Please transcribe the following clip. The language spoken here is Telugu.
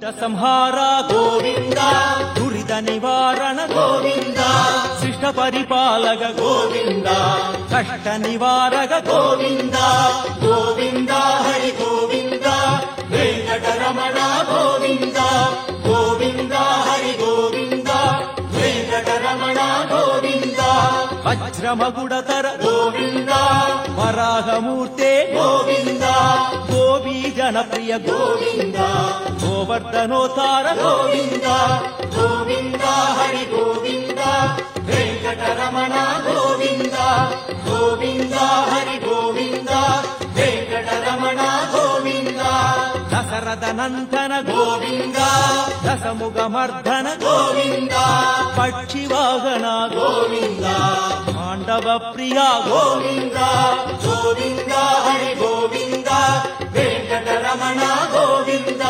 సంహార గోవింద, దురిత నివారణ గోవింద, శిష్ట పరిపాలక గోవింద, కష్ట నివారక గోవింద, గోవింద హరి గోవింద, వెంకటరమణ గోవింద, గోవింద హరి గోవింద, వెంకటరమణ గోవింద, వజ్రమగుడతర గోవింద, వరాహమూర్తే గోవింద, గోపీ జనప్రియ గోవింద, గోవర్ధనోతార గోవింద, గోవింద హరి గోవింద, వెంకటరమణ గోవింద, గోవింద హరి గోవింద, వెంకటరమణ గోవింద, దశరథ నందన గోవింద, దశముఖమర్ధన గోవింద, పక్షివాహన గోవింద, పాండవ ప్రియ గోవింద, గోవింద హరి గోవింద, వెంకటరమణ గోవింద.